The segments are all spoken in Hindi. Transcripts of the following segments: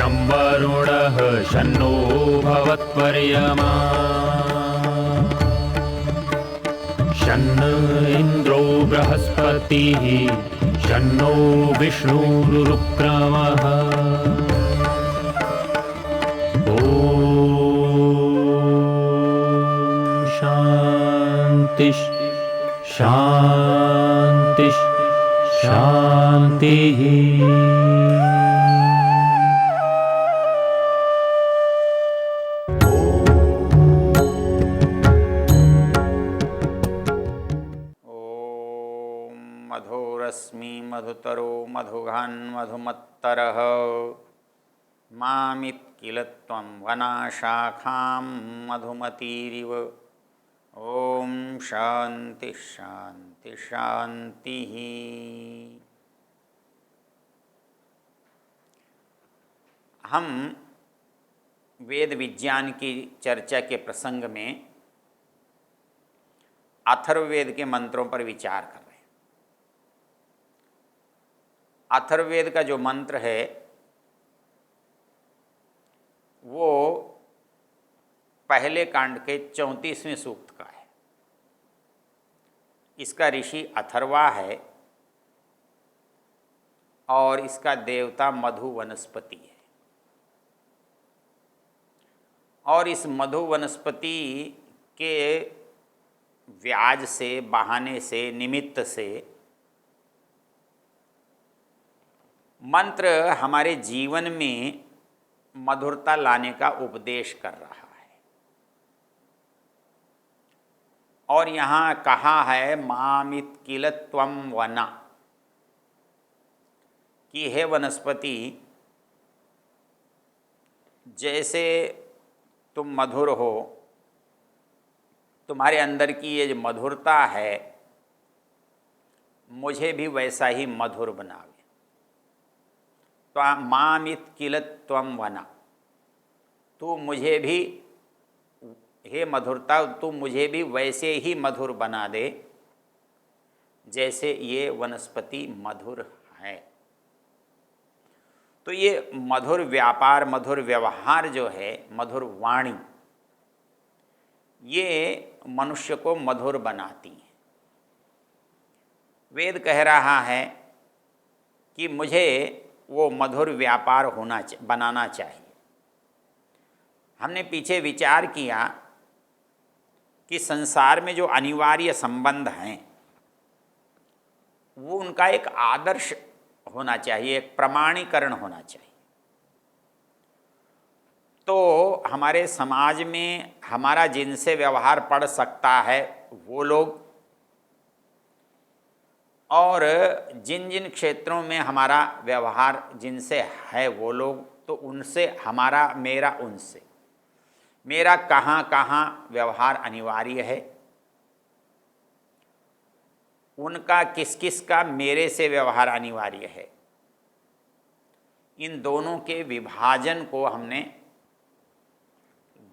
शं वरुणः शन्नो भवत्वर्यमा शन्न इन्द्रो बृहस्पतिः शन्नो विष्णुरुक्रमः ॐ शान्ति शान्ति शान्तिः। मधुरस्मि मधुतरो मधुघान् मधुमत्तरः मामित्किल त्वं वनाशाखां मधुमतीरिव। ओम शांति शांति शांति। हम वेद विज्ञान की चर्चा के प्रसंग में अथर्ववेद के मंत्रों पर विचार कर रहे हैं। अथर्ववेद का जो मंत्र है वो पहले कांड के 34वें सूक्त का है। इसका ऋषि अथर्वा है और इसका देवता मधु वनस्पति है। और इस मधु वनस्पति के व्याज से, बहाने से, निमित्त से मंत्र हमारे जीवन में मधुरता लाने का उपदेश कर रहा है। और यहाँ कहा है मामित्किल त्वं वना, कि हे वनस्पति जैसे तुम मधुर हो, तुम्हारे अंदर की ये जो मधुरता है मुझे भी वैसा ही मधुर बनावे। तो मामित्किल त्वं वना, तू मुझे भी, हे मधुरता तू मुझे भी वैसे ही मधुर बना दे जैसे ये वनस्पति मधुर है। तो ये मधुर व्यापार, मधुर व्यवहार जो है, मधुर वाणी, ये मनुष्य को मधुर बनाती है। वेद कह रहा है कि मुझे वो मधुर व्यापार बनाना चाहिए। हमने पीछे विचार किया कि संसार में जो अनिवार्य संबंध हैं वो उनका एक आदर्श होना चाहिए, एक प्रमाणीकरण होना चाहिए। तो हमारे समाज में हमारा जिनसे व्यवहार पड़ सकता है वो लोग, और जिन जिन क्षेत्रों में हमारा व्यवहार जिनसे है वो लोग, तो उनसे हमारा, मेरा उनसे, मेरा कहाँ कहाँ व्यवहार अनिवार्य है, उनका किस किस का मेरे से व्यवहार अनिवार्य है। इन दोनों के विभाजन को हमने,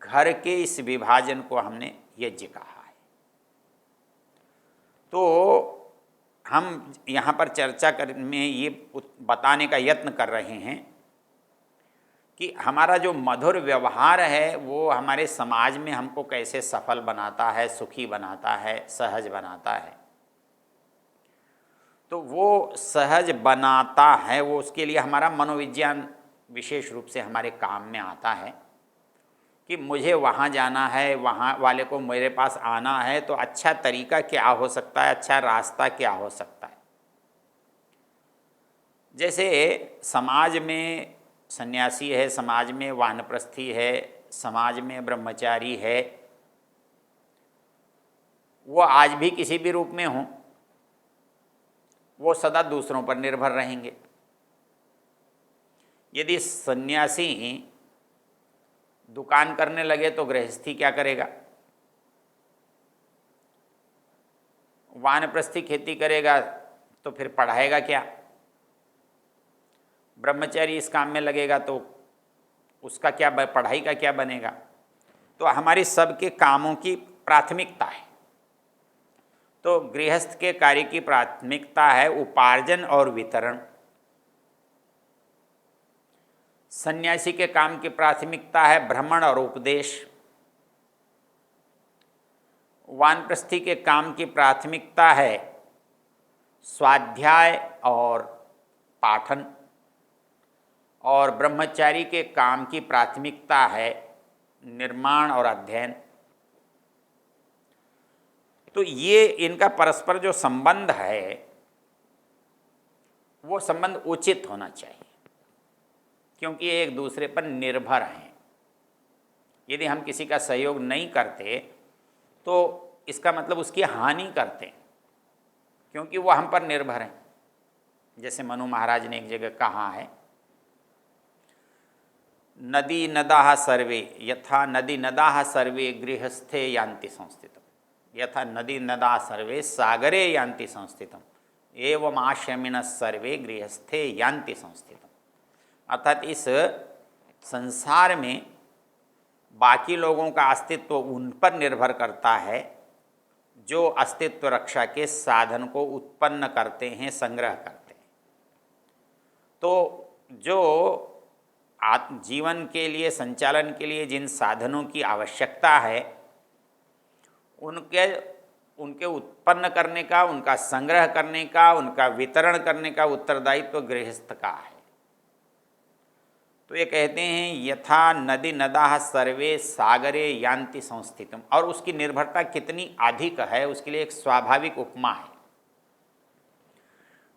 घर के इस विभाजन को हमने यज्ञ कहा है। तो हम यहाँ पर चर्चा में ये बताने का यत्न कर रहे हैं कि हमारा जो मधुर व्यवहार है वो हमारे समाज में हमको कैसे सफल बनाता है, सुखी बनाता है, सहज बनाता है। तो वो सहज बनाता है, वो उसके लिए हमारा मनोविज्ञान विशेष रूप से हमारे काम में आता है कि मुझे वहाँ जाना है, वहाँ वाले को मेरे पास आना है, तो अच्छा तरीका क्या हो सकता है, अच्छा रास्ता क्या हो सकता है। जैसे समाज में सन्यासी है, समाज में वानप्रस्थी है, समाज में ब्रह्मचारी है, वो आज भी किसी भी रूप में हों, वो सदा दूसरों पर निर्भर रहेंगे। यदि सन्यासी दुकान करने लगे तो गृहस्थी क्या करेगा, वानप्रस्थी खेती करेगा तो फिर पढ़ाएगा क्या, ब्रह्मचारी इस काम में लगेगा तो उसका क्या, पढ़ाई का क्या बनेगा। तो हमारी सबके कामों की प्राथमिकता है। तो गृहस्थ के कार्य की प्राथमिकता है उपार्जन और वितरण। सन्यासी के काम की प्राथमिकता है भ्रमण और उपदेश। वानप्रस्थी के काम की प्राथमिकता है स्वाध्याय और पाठन, और ब्रह्मचारी के काम की प्राथमिकता है निर्माण और अध्ययन। तो ये इनका परस्पर जो संबंध है वो संबंध उचित होना चाहिए, क्योंकि ये एक दूसरे पर निर्भर हैं। यदि हम किसी का सहयोग नहीं करते तो इसका मतलब उसकी हानि करते हैं, क्योंकि वो हम पर निर्भर हैं। जैसे मनु महाराज ने एक जगह कहा है, नदी नदाः सर्वे यथा नदी नदाः सर्वे गृहस्थे यान्ति संस्थितम्, यथा नदी नदा सर्वे सागरे यान्ति संस्थितम् एवं आश्रमिणः सर्वे गृहस्थे यान्ति संस्थितम्। अर्थात इस संसार में बाकी लोगों का अस्तित्व उन पर निर्भर करता है जो अस्तित्व रक्षा के साधन को उत्पन्न करते हैं, संग्रह करते हैं। तो जो जीवन के लिए, संचालन के लिए जिन साधनों की आवश्यकता है उनके उत्पन्न करने का, उनका संग्रह करने का, उनका वितरण करने का उत्तरदायित्व गृहस्थ का है। तो ये कहते हैं यथा नदी नदाः सर्वे सागरे यान्ति संस्थितम्, और उसकी निर्भरता कितनी अधिक है उसके लिए एक स्वाभाविक उपमा है।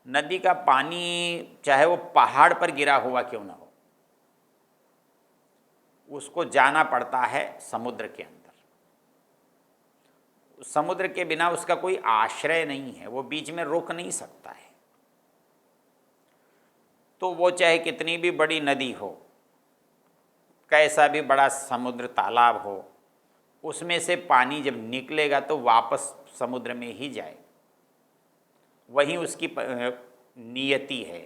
नदी का पानी चाहे वो पहाड़ पर गिरा हुआ क्यों न हो, उसको जाना पड़ता है समुद्र के अंदर। समुद्र के बिना उसका कोई आश्रय नहीं है, वो बीच में रुक नहीं सकता है। तो वो चाहे कितनी भी बड़ी नदी हो, कैसा भी बड़ा समुद्र तालाब हो, उसमें से पानी जब निकलेगा तो वापस समुद्र में ही जाए। वही उसकी नियति है,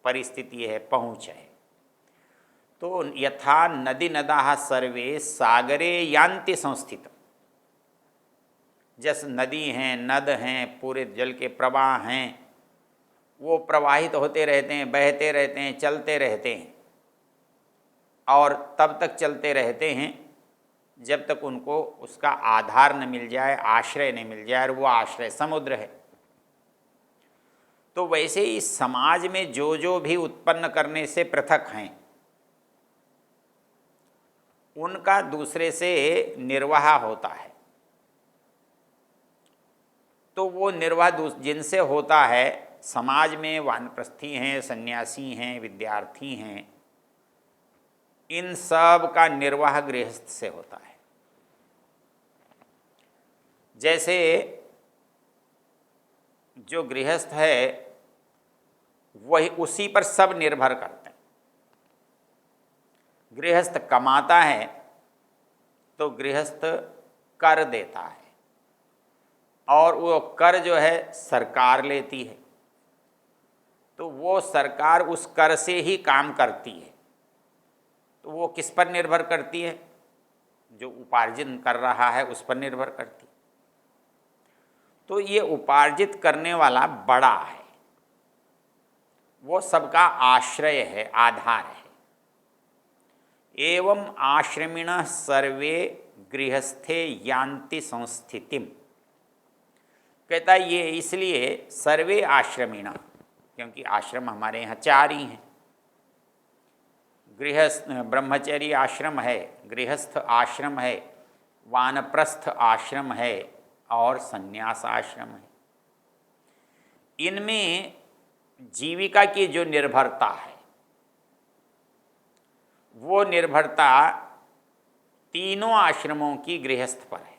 परिस्थिति है, पहुँच है। तो यथा नदी नदाः सर्वे सागरे यान्ति संस्थितम्, जैसे नदी हैं, नद हैं, पूरे जल के प्रवाह हैं, वो प्रवाहित होते रहते हैं, बहते रहते हैं, चलते रहते हैं, और तब तक चलते रहते हैं जब तक उनको उसका आधार न मिल जाए, आश्रय न मिल जाए, और वो आश्रय समुद्र है। तो वैसे ही समाज में जो भी उत्पन्न करने से पृथक हैं उनका दूसरे से निर्वाह होता है। तो वो निर्वाह जिनसे होता है, समाज में वानप्रस्थी हैं, सन्यासी हैं, विद्यार्थी हैं, इन सब का निर्वाह गृहस्थ से होता है। जैसे जो गृहस्थ है वही उसी पर सब निर्भर करते हैं। गृहस्थ कमाता है तो गृहस्थ कर देता है, और वो कर जो है सरकार लेती है, तो वो सरकार उस कर से ही काम करती है। तो वो किस पर निर्भर करती है? जो उपार्जन कर रहा है उस पर निर्भर करती है। तो ये उपार्जित करने वाला बड़ा है, वो सबका आश्रय है, आधार है। एवं आश्रमिणः सर्वे गृहस्थे यान्ति संस्थितिम्, कहता है ये इसलिए सर्वे आश्रमिणः, क्योंकि आश्रम हमारे यहाँ 4 ही हैं। गृहस्थ ब्रह्मचर्य आश्रम है, गृहस्थ आश्रम है, वानप्रस्थ आश्रम है और संन्यास आश्रम है। इनमें जीविका की जो निर्भरता है वो निर्भरता तीनों आश्रमों की गृहस्थ पर है।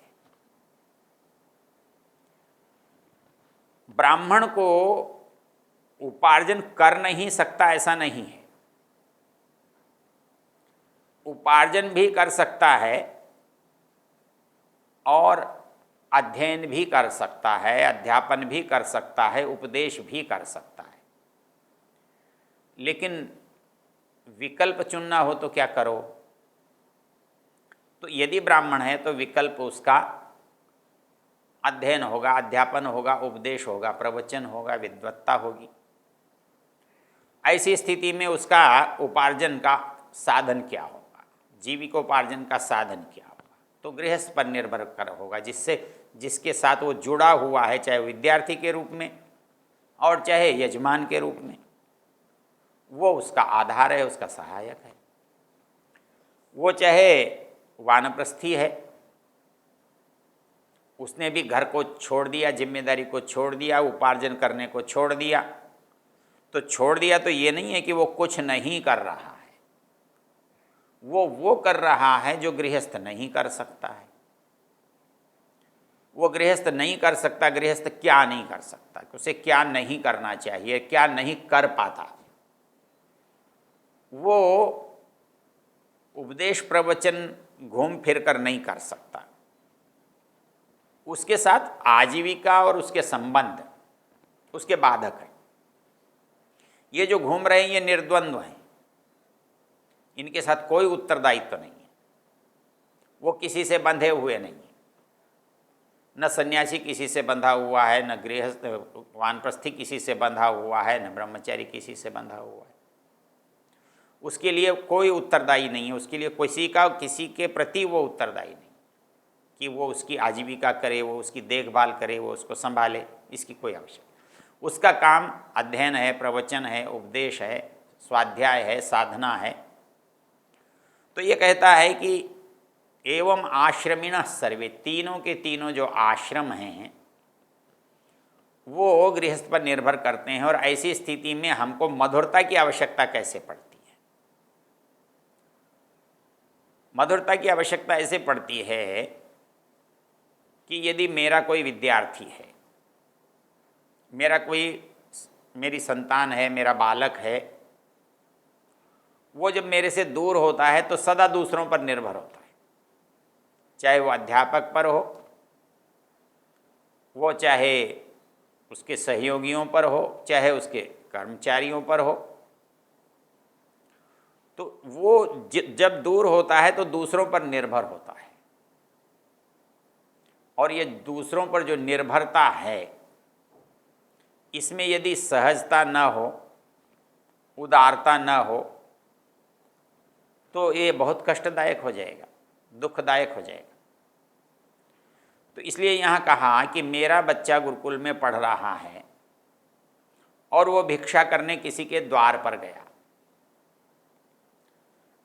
ब्राह्मण को उपार्जन कर नहीं सकता ऐसा नहीं है, उपार्जन भी कर सकता है और अध्ययन भी कर सकता है, अध्यापन भी कर सकता है, उपदेश भी कर सकता है। लेकिन विकल्प चुनना हो तो क्या करो? तो यदि ब्राह्मण है तो विकल्प उसका अध्ययन होगा, अध्यापन होगा, उपदेश होगा, प्रवचन होगा, विद्वत्ता होगी। ऐसी स्थिति में उसका उपार्जन का साधन क्या होगा, जीविकोपार्जन का साधन क्या होगा, तो गृहस्थ पर निर्भर कर होगा, जिसके साथ वो जुड़ा हुआ है, चाहे विद्यार्थी के रूप में और चाहे यजमान के रूप में। वो उसका आधार है, उसका सहायक है। वो चाहे वानप्रस्थी है, उसने भी घर को छोड़ दिया, जिम्मेदारी को छोड़ दिया, उपार्जन करने को छोड़ दिया। तो छोड़ दिया तो ये नहीं है कि वो कुछ नहीं कर रहा है, वो कर रहा है जो गृहस्थ नहीं कर सकता है। वो गृहस्थ नहीं कर सकता, गृहस्थ क्या नहीं कर सकता, उसे क्या नहीं करना चाहिए, क्या नहीं कर पाता, वो उपदेश प्रवचन घूम फिर कर नहीं कर सकता। उसके साथ आजीविका और उसके संबंध उसके बाधक है। ये जो घूम रहे हैं ये निर्द्वंद्व हैं, इनके साथ कोई उत्तरदायित्व तो नहीं है। वो किसी से बंधे हुए नहीं है, न सन्यासी किसी से बंधा हुआ है, न गृहस्थ वानप्रस्थी किसी से बंधा हुआ है, न ब्रह्मचारी किसी से बंधा हुआ है। उसके लिए कोई उत्तरदायी नहीं है, उसके लिए किसी के प्रति वो उत्तरदायी नहीं कि वो उसकी आजीविका करे, वो उसकी देखभाल करे, वो उसको संभाले, इसकी कोई आवश्यकता। उसका काम अध्ययन है, प्रवचन है, उपदेश है, स्वाध्याय है, साधना है। तो ये कहता है कि एवं आश्रमिणः सर्वे, तीनों के तीनों जो आश्रम हैं वो गृहस्थ पर निर्भर करते हैं। और ऐसी स्थिति में हमको मधुरता की आवश्यकता कैसे पड़ती है? मधुरता की आवश्यकता ऐसे पड़ती है कि यदि मेरा कोई विद्यार्थी है, मेरी संतान है, मेरा बालक है, वो जब मेरे से दूर होता है तो सदा दूसरों पर निर्भर होता है। चाहे वो अध्यापक पर हो, वो चाहे उसके सहयोगियों पर हो, चाहे उसके कर्मचारियों पर हो। तो वो जब दूर होता है तो दूसरों पर निर्भर होता है। और ये दूसरों पर जो निर्भरता है, इसमें यदि सहजता न हो, उदारता न हो, तो ये बहुत कष्टदायक हो जाएगा, दुखदायक हो जाएगा। तो इसलिए यहाँ कहा कि मेरा बच्चा गुरुकुल में पढ़ रहा है और वो भिक्षा करने किसी के द्वार पर गया,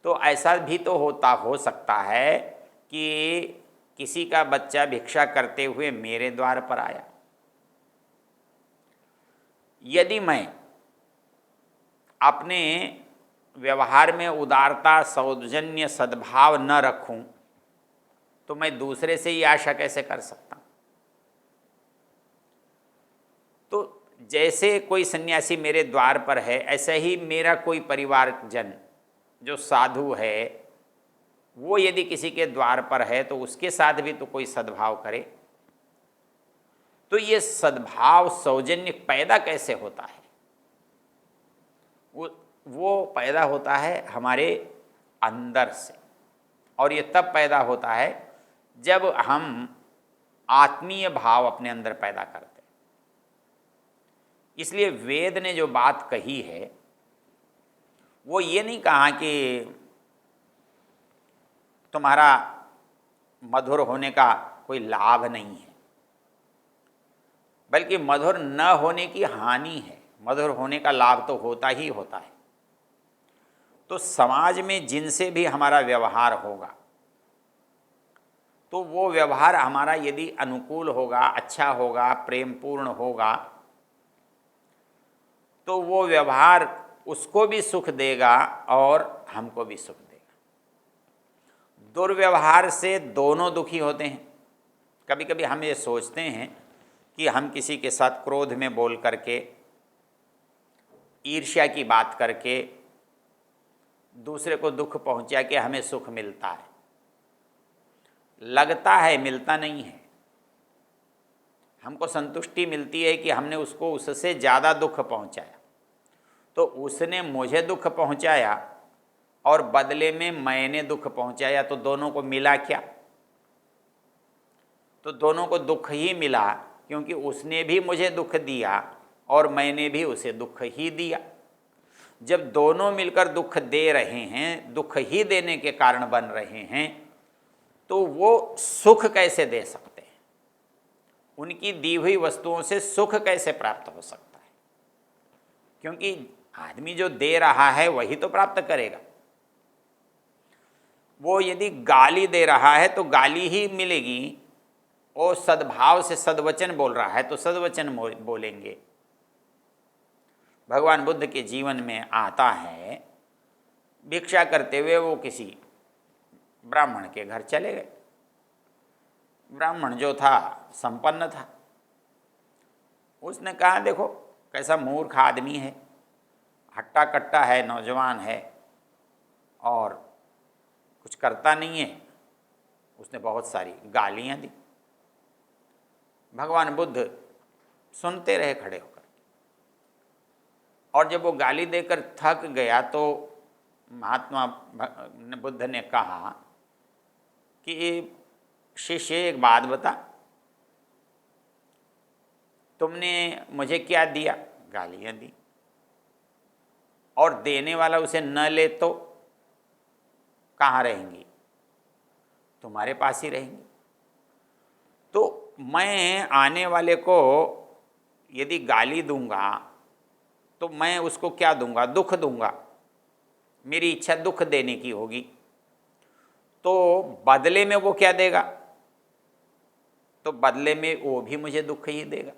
तो ऐसा भी तो हो सकता है कि किसी का बच्चा भिक्षा करते हुए मेरे द्वार पर आया। यदि मैं अपने व्यवहार में उदारता, सौजन्य, सद्भाव न रखूं, तो मैं दूसरे से ये आशा कैसे कर सकता? तो जैसे कोई सन्यासी मेरे द्वार पर है, ऐसे ही मेरा कोई परिवारजन जो साधु है, वो यदि किसी के द्वार पर है तो उसके साथ भी तो कोई सद्भाव करे। तो ये सद्भाव, सौजन्य पैदा कैसे होता है? वो पैदा होता है हमारे अंदर से। और ये तब पैदा होता है जब हम आत्मीय भाव अपने अंदर पैदा करते हैं। इसलिए वेद ने जो बात कही है, वो ये नहीं कहा कि तुम्हारा मधुर होने का कोई लाभ नहीं है, बल्कि मधुर न होने की हानि है। मधुर होने का लाभ तो होता ही होता है। तो समाज में जिनसे भी हमारा व्यवहार होगा, तो वो व्यवहार हमारा यदि अनुकूल होगा, अच्छा होगा, प्रेमपूर्ण होगा, तो वो व्यवहार उसको भी सुख देगा और हमको भी सुख देगा। दुर्व्यवहार से दोनों दुखी होते हैं। कभी कभी हम ये सोचते हैं कि हम किसी के साथ क्रोध में बोल करके, ईर्ष्या की बात करके, दूसरे को दुख पहुंचा के हमें सुख मिलता है। लगता है, मिलता नहीं है। हमको संतुष्टि मिलती है कि हमने उसको उससे ज़्यादा दुख पहुंचाया। तो उसने मुझे दुख पहुंचाया और बदले में मैंने दुख पहुंचाया, तो दोनों को मिला क्या? तो दोनों को दुख ही मिला, क्योंकि उसने भी मुझे दुख दिया और मैंने भी उसे दुख ही दिया। जब दोनों मिलकर दुख दे रहे हैं, दुख ही देने के कारण बन रहे हैं, तो वो सुख कैसे दे सकते हैं? उनकी दी हुई वस्तुओं से सुख कैसे प्राप्त हो सकता है? क्योंकि आदमी जो दे रहा है वही तो प्राप्त करेगा। वो यदि गाली दे रहा है तो गाली ही मिलेगी, और सद्भाव से सद्वचन बोल रहा है तो सद्वचन बोलेंगे। भगवान बुद्ध के जीवन में आता है, भिक्षा करते हुए वो किसी ब्राह्मण के घर चले गए। ब्राह्मण जो था संपन्न था। उसने कहा, देखो कैसा मूर्ख आदमी है, हट्टा कट्टा है, नौजवान है और कुछ करता नहीं है। उसने बहुत सारी गालियां दी। भगवान बुद्ध सुनते रहे खड़े होकर, और जब वो गाली देकर थक गया तो महात्मा बुद्ध ने कहा कि शिष्य एक बात बता, तुमने मुझे क्या दिया? गालियां दी। और देने वाला उसे न ले तो कहाँ रहेंगी? तुम्हारे पास ही रहेंगी। तो मैं आने वाले को यदि गाली दूंगा तो मैं उसको क्या दूंगा? दुख दूंगा। मेरी इच्छा दुख देने की होगी, तो बदले में वो क्या देगा? तो बदले में वो भी मुझे दुख ही देगा।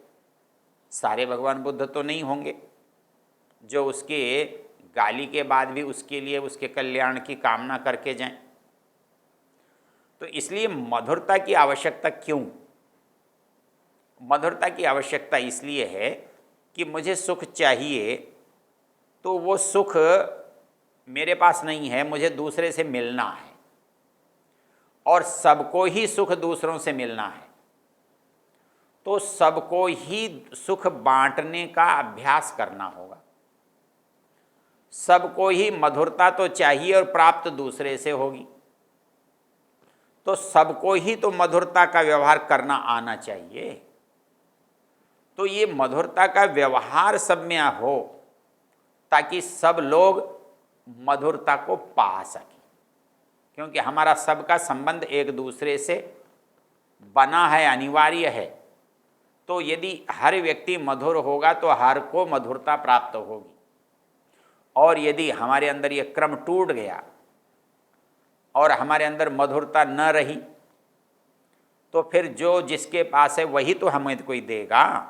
सारे भगवान बुद्ध तो नहीं होंगे जो उसके गाली के बाद भी उसके लिए उसके कल्याण की कामना करके जाएं। तो इसलिए मधुरता की आवश्यकता क्यों? मधुरता की आवश्यकता इसलिए है कि मुझे सुख चाहिए, तो वो सुख मेरे पास नहीं है, मुझे दूसरे से मिलना है, और सबको ही सुख दूसरों से मिलना है। तो सबको ही सुख बांटने का अभ्यास करना होगा। सबको ही मधुरता तो चाहिए और प्राप्त दूसरे से होगी। तो सबको ही तो मधुरता का व्यवहार करना आना चाहिए। तो ये मधुरता का व्यवहार सब में हो ताकि सब लोग मधुरता को पा सकें, क्योंकि हमारा सबका संबंध एक दूसरे से बना है, अनिवार्य है। तो यदि हर व्यक्ति मधुर होगा तो हर को मधुरता प्राप्त होगी, और यदि हमारे अंदर ये क्रम टूट गया और हमारे अंदर मधुरता न रही तो फिर जो जिसके पास है वही तो हमें कोई देगा।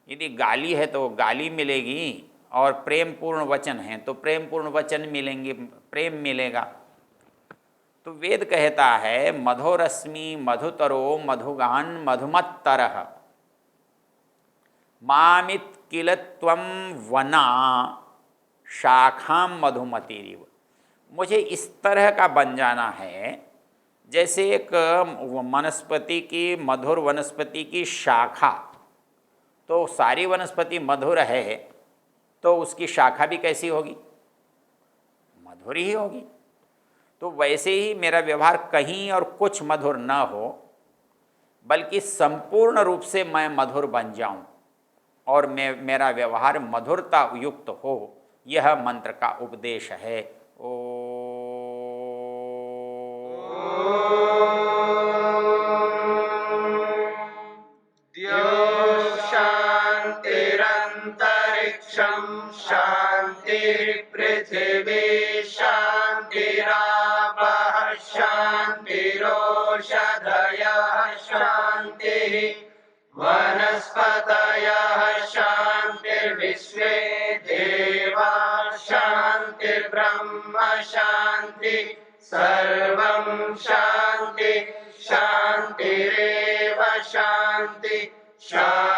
यदि गाली है तो गाली मिलेगी, और प्रेम पूर्ण वचन है तो प्रेम पूर्ण वचन मिलेंगे, प्रेम मिलेगा। तो वेद कहता है, मधुरस्मि मधुतरो मधुगान मधुमत्तरः मामित किल त्वं वना शाखाम मधुमतीरिव। मुझे इस तरह का बन जाना है जैसे एक वनस्पति की, मधुर वनस्पति की शाखा। तो सारी वनस्पति मधुर है तो उसकी शाखा भी कैसी होगी? मधुर ही होगी। तो वैसे ही मेरा व्यवहार कहीं और कुछ मधुर न हो, बल्कि संपूर्ण रूप से मैं मधुर बन जाऊं और मेरा व्यवहार मधुरता युक्त हो, यह मंत्र का उपदेश है। शांतिरंतरिक्षं शांतिर्पृथिवी शांतिरापः शांतिरोषधयः शांतिः वनस्पतयः शांतिर्विश्वे देवा शांतिर्ब्रह्म शांति सर्वं शांति शांतिरेव शांति शांति।